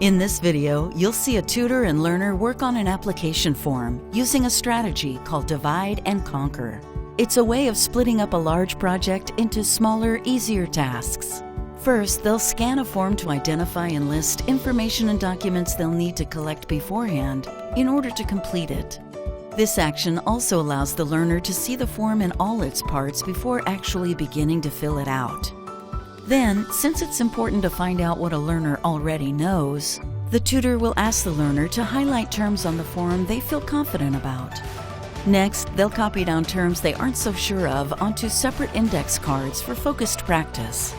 In this video, you'll see a tutor and learner work on an application form using a strategy called divide and conquer. It's a way of splitting up a large project into smaller, easier tasks. First, they'll scan a form to identify and list information and documents they'll need to collect beforehand in order to complete it. This action also allows the learner to see the form in all its parts before actually beginning to fill it out. Then, since it's important to find out what a learner already knows, the tutor will ask the learner to highlight terms on the form they feel confident about. Next, they'll copy down terms they aren't so sure of onto separate index cards for focused practice.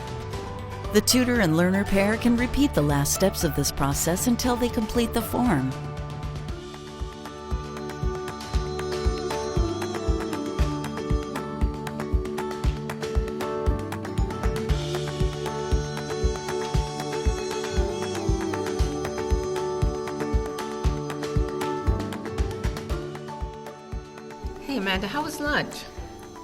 The tutor and learner pair can repeat the last steps of this process until they complete the form. Hey Amanda, how was lunch?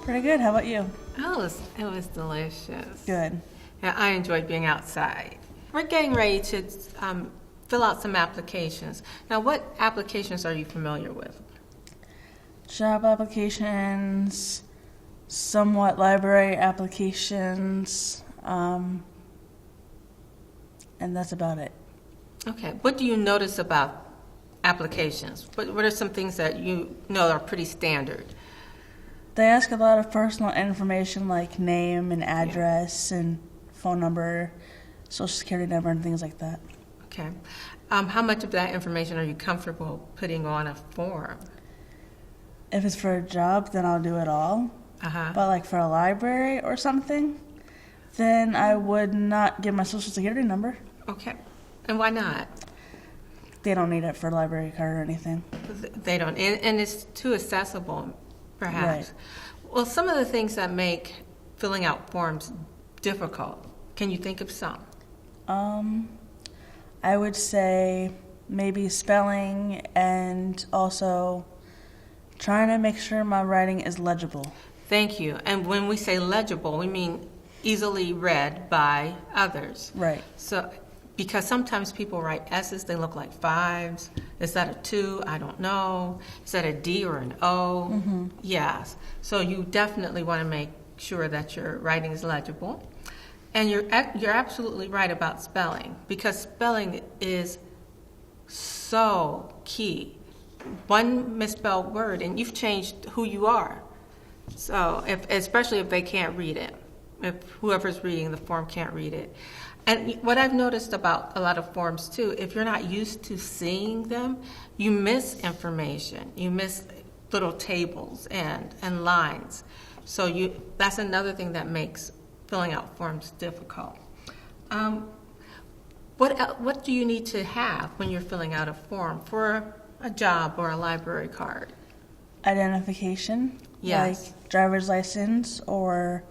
Pretty good. How about you? Oh, it was delicious. Good. Yeah, I enjoyed being outside. We're getting ready to fill out some applications. Now, what applications are you familiar with? Job applications, somewhat library applications, and that's about it. Okay. What do you notice about applications? What are some things that you know are pretty standard? They ask a lot of personal information like name and address and phone number, social security number, and things like that. Okay. How much of that information are you comfortable putting on a form? If it's for a job, then I'll do it all. Uh-huh. But like for a library or something, then I would not give my social security number. Okay. And why not? They don't need it for a library card or anything. They don't. And it's too accessible, perhaps. Right. Well, some of the things that make filling out forms difficult, can you think of some? I would say maybe spelling and also trying to make sure my writing is legible. Thank you. And when we say legible, we mean easily read by others. Right. So, because sometimes people write S's, they look like 5s. Is that a 2? I don't know. Is that a D or an O? Mm-hmm. Yes. So you definitely want to make sure that your writing is legible. And you're absolutely right about spelling, because spelling is so key. One misspelled word, and you've changed who you are. So, especially if they can't read it, if whoever's reading the form can't read it. And what I've noticed about a lot of forms too, if you're not used to seeing them, you miss information. You miss little tables and lines. So that's another thing that makes filling out forms difficult. What do you need to have when you're filling out a form for a job or a library card? Identification. Yes. Like driver's license or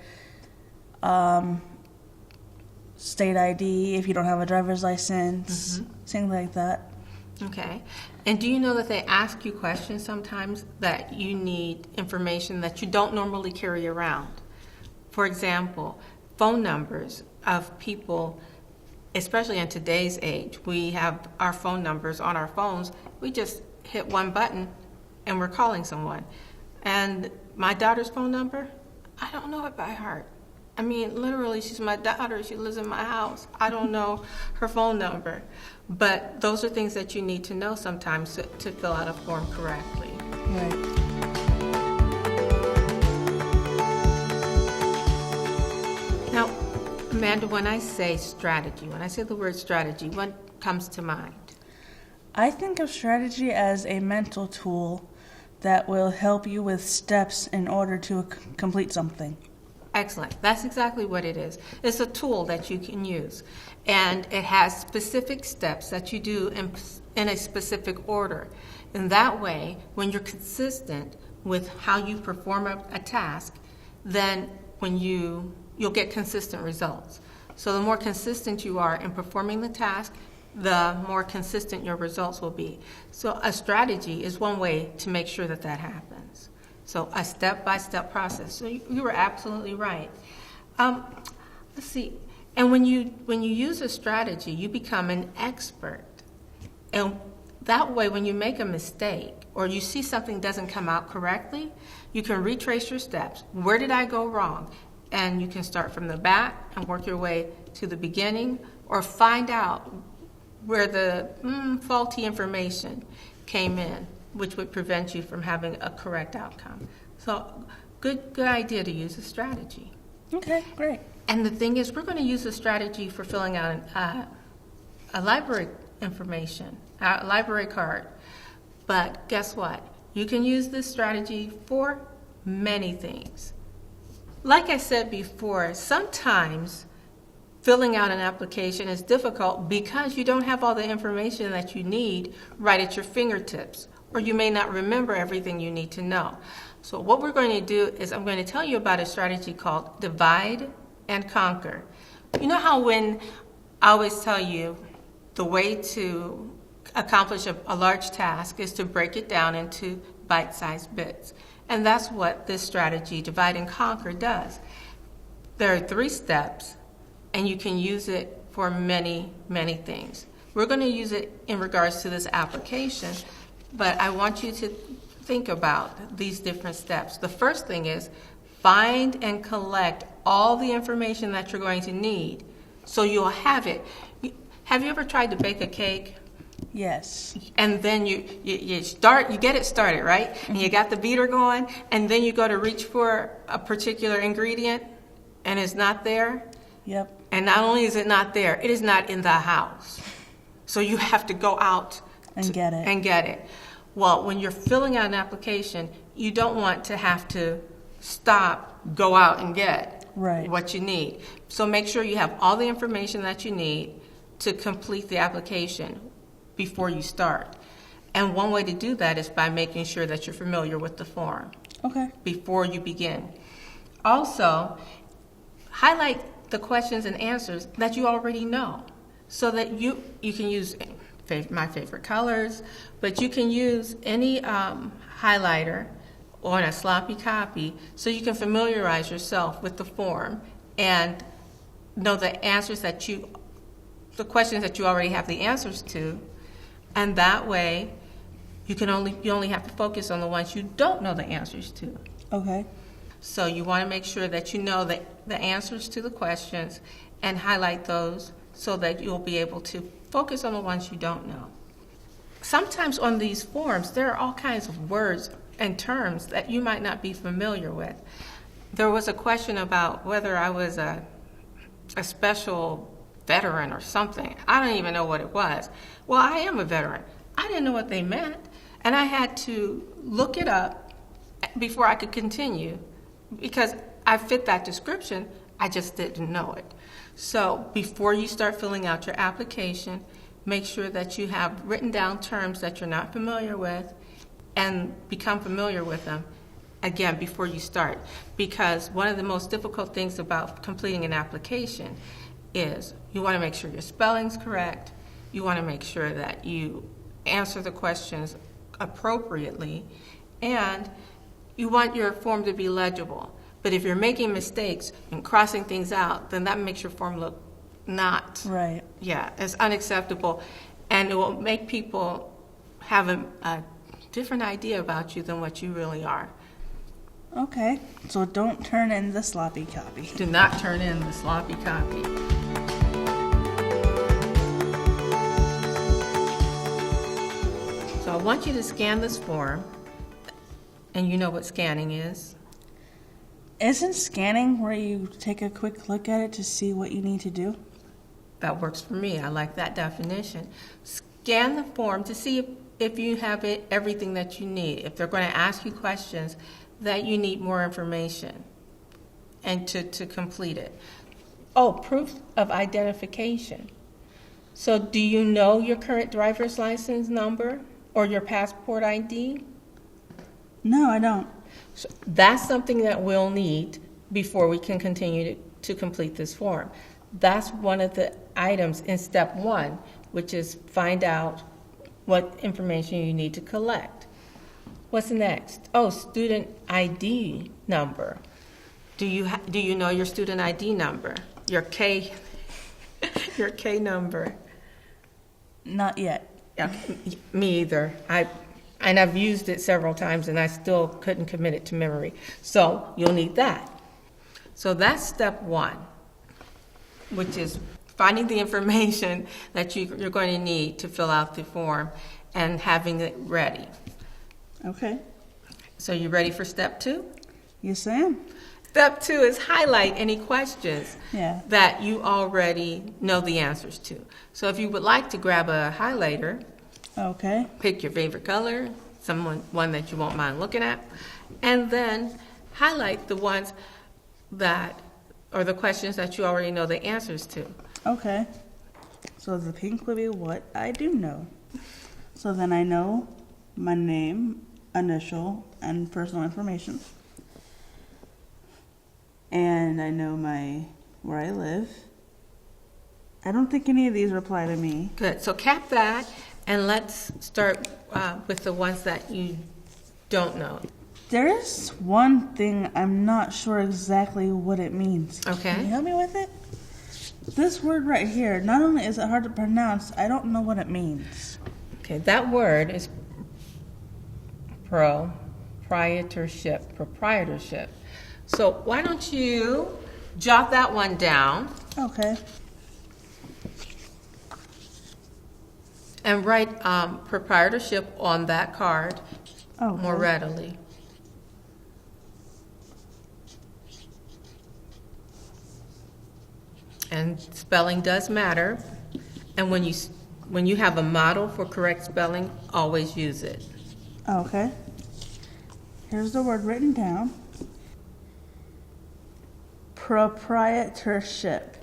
state ID if you don't have a driver's license, things like that. Okay. And do you know that they ask you questions sometimes that you need information that you don't normally carry around? For example, phone numbers of people, especially in today's age. We have our phone numbers on our phones. We just hit one button and we're calling someone. And my daughter's phone number, I don't know it by heart. I mean, literally, she's my daughter. She lives in my house. I don't know her phone number. But those are things that you need to know sometimes to fill out a form correctly. Right. Now, Amanda, when I say strategy, when I say the word strategy, what comes to mind? I think of strategy as a mental tool that will help you with steps in order to complete something. Excellent. That's exactly what it is. It's a tool that you can use, and it has specific steps that you do in a specific order. And that way, when you're consistent with how you perform a task, then when you'll get consistent results. So the more consistent you are in performing the task, the more consistent your results will be. So a strategy is one way to make sure that that happens. So a step-by-step process. So you were absolutely right. Let's see. And when you use a strategy, you become an expert. And that way, when you make a mistake or you see something doesn't come out correctly, you can retrace your steps. Where did I go wrong? And you can start from the back and work your way to the beginning, or find out where the faulty information came in, which would prevent you from having a correct outcome. So good idea to use a strategy. Okay, great. And the thing is, we're going to use a strategy for filling out a library information, a library card. But guess what? You can use this strategy for many things. Like I said before, sometimes filling out an application is difficult because you don't have all the information that you need right at your fingertips, or you may not remember everything you need to know. So what we're going to do is I'm going to tell you about a strategy called divide and conquer. You know how when I always tell you the way to accomplish a large task is to break it down into bite-sized bits. And that's what this strategy, divide and conquer, does. There are 3 steps, and you can use it for many, many things. We're going to use it in regards to this application, but I want you to think about these different steps. The first thing is find and collect all the information that you're going to need so you'll have it. Have you ever tried to bake a cake? Yes. And then you get it started, right? And you got the beater going, and then you go to reach for a particular ingredient, and it's not there. Yep. And not only is it not there, it is not in the house. So you have to go out and get it. Well, when you're filling out an application, you don't want to have to stop, go out and get what you need. So make sure you have all the information that you need to complete the application before you start. And one way to do that is by making sure that you're familiar with the form before you begin. Also, highlight the questions and answers that you already know so that you can use my favorite colors, but you can use any highlighter on a sloppy copy so you can familiarize yourself with the form and know the answers the questions that you already have the answers to. And that way, you only have to focus on the ones you don't know the answers to. Okay. So you want to make sure that you know the answers to the questions and highlight those so that you'll be able to focus on the ones you don't know. Sometimes on these forms, there are all kinds of words and terms that you might not be familiar with. There was a question about whether I was a special veteran or something. I don't even know what it was. Well, I am a veteran. I didn't know what they meant, and I had to look it up before I could continue because I fit that description, I just didn't know it. So before you start filling out your application, make sure that you have written down terms that you're not familiar with and become familiar with them again before you start. Because one of the most difficult things about completing an application is you want to make sure your spelling's correct, you want to make sure that you answer the questions appropriately, and you want your form to be legible. But if you're making mistakes and crossing things out, then that makes your form look not as unacceptable, and it will make people have a different idea about you than what you really are. Okay, so don't turn in the sloppy copy. Do not turn in the sloppy copy. So I want you to scan this form, and you know what scanning is. Isn't scanning where you take a quick look at it to see what you need to do? That works for me. I like that definition. Scan the form to see if you have everything that you need. If they're going to ask you questions that you need more information and to complete it. Oh, proof of identification. So do you know your current driver's license number or your passport ID? No, I don't. So that's something that we'll need before we can continue to complete this form. That's one of the items in step 1. which is find out what information you need to collect. What's next? Oh, student ID number. Do you know your student ID number? Your K number? Not yet. Yeah, me either. I've used it several times and I still couldn't commit it to memory. So you'll need that. So that's step one, which is finding the information that you're going to need to fill out the form and having it ready. Okay. So you ready for step two? Yes, I am. Step two is highlight any questions Yeah. that you already know the answers to. So if you would like to grab a highlighter, Okay. pick your favorite color, one that you won't mind looking at, and then highlight the ones that are the questions that you already know the answers to. Okay. So the pink would be what I do know. So then I know my name, initial, and personal information. And I know where I live. I don't think any of these apply to me. Good. So cap that, and let's start with the ones that you don't know. There is one thing I'm not sure exactly what it means. Okay. Can you help me with it? This word right here, not only is it hard to pronounce, I don't know what it means. Okay, that word is proprietorship. So why don't you jot that one down Okay. and write proprietorship on that card Oh, more readily. And spelling does matter. And when you have a model for correct spelling, always use it. Okay. Here's the word written down. Proprietorship.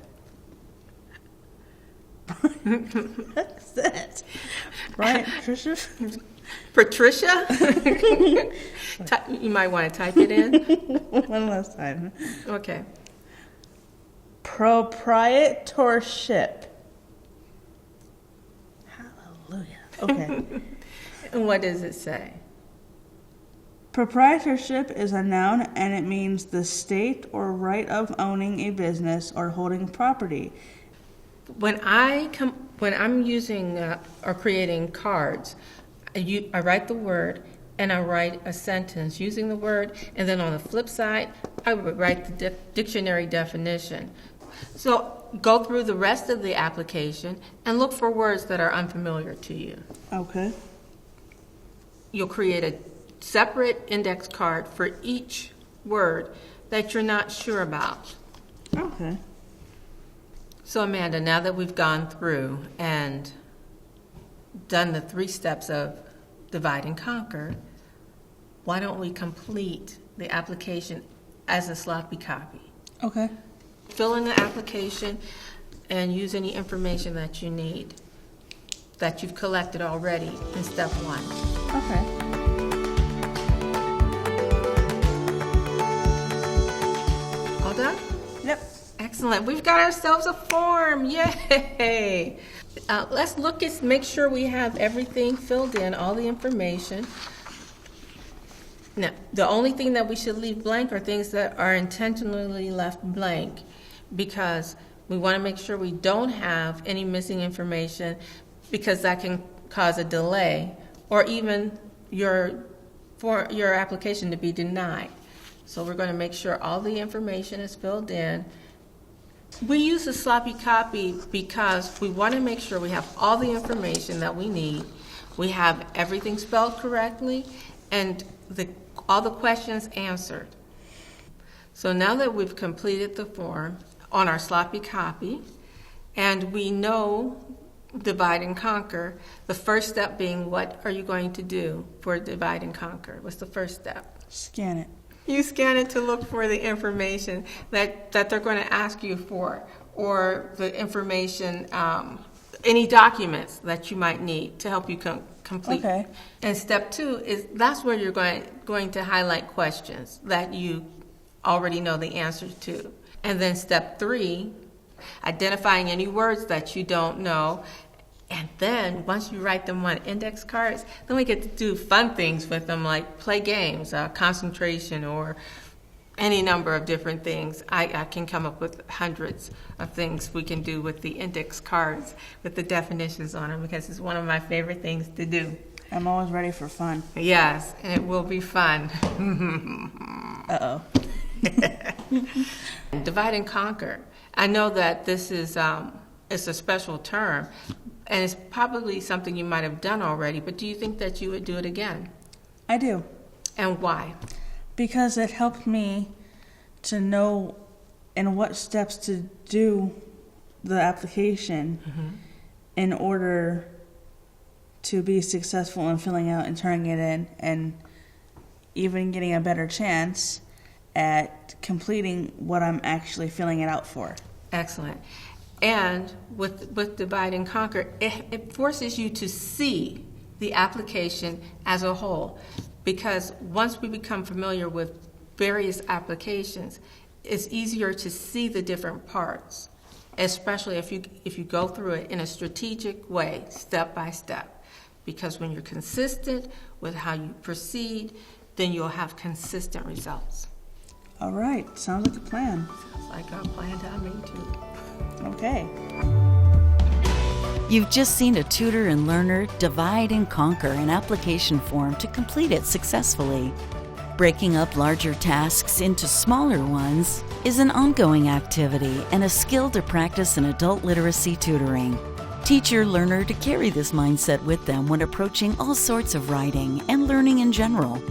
What's that? Proprietorship? Patricia? You might want to type it in. One last time. Okay. Proprietorship. Hallelujah. Okay. And what does it say? Proprietorship is a noun and it means the state or right of owning a business or holding property. When I'm using or creating cards, I write the word and I write a sentence using the word, and then on the flip side, I would write the dictionary definition. So go through the rest of the application and look for words that are unfamiliar to you. Okay. You'll create a separate index card for each word that you're not sure about. Okay. So Amanda, now that we've gone through and done the 3 steps of divide and conquer, why don't we complete the application as a sloppy copy? Okay. Fill in the application and use any information that you need that you've collected already in step 1. Okay. All done? Yep. Excellent. We've got ourselves a form. Yay! Let's make sure we have everything filled in, all the information. Now, the only thing that we should leave blank are things that are intentionally left blank, because we want to make sure we don't have any missing information, because that can cause a delay or even your application to be denied. So we're going to make sure all the information is filled in. We use a sloppy copy because we want to make sure we have all the information that we need. We have everything spelled correctly and all the questions answered. So now that we've completed the form on our sloppy copy and we know divide and conquer, the first step being, what are you going to do for divide and conquer? What's the first step? Scan it. You scan it to look for the information that they're going to ask you for, or the information, any documents that you might need to help you complete. Okay. And step 2 is that's where you're going to highlight questions that you already know the answer to. And then step 3, identifying any words that you don't know And then once you write them on index cards, then we get to do fun things with them, like play games, concentration, or any number of different things. I can come up with hundreds of things we can do with the index cards with the definitions on them, because it's one of my favorite things to do. I'm always ready for fun. Yes, and it will be fun. Uh-oh. Divide and conquer. I know that this is it's a special term, and it's probably something you might have done already, but do you think that you would do it again? I do. And why? Because it helped me to know in what steps to do the application in order to be successful in filling out and turning it in, and even getting a better chance at completing what I'm actually filling it out for. Excellent. And with Divide and Conquer, it forces you to see the application as a whole, because once we become familiar with various applications, it's easier to see the different parts, especially if you go through it in a strategic way, step by step. Because when you're consistent with how you proceed, then you'll have consistent results. All right, sounds like a plan. Sounds like a plan to me too. Okay. You've just seen a tutor and learner divide and conquer an application form to complete it successfully. Breaking up larger tasks into smaller ones is an ongoing activity and a skill to practice in adult literacy tutoring. Teach your learner to carry this mindset with them when approaching all sorts of writing and learning in general.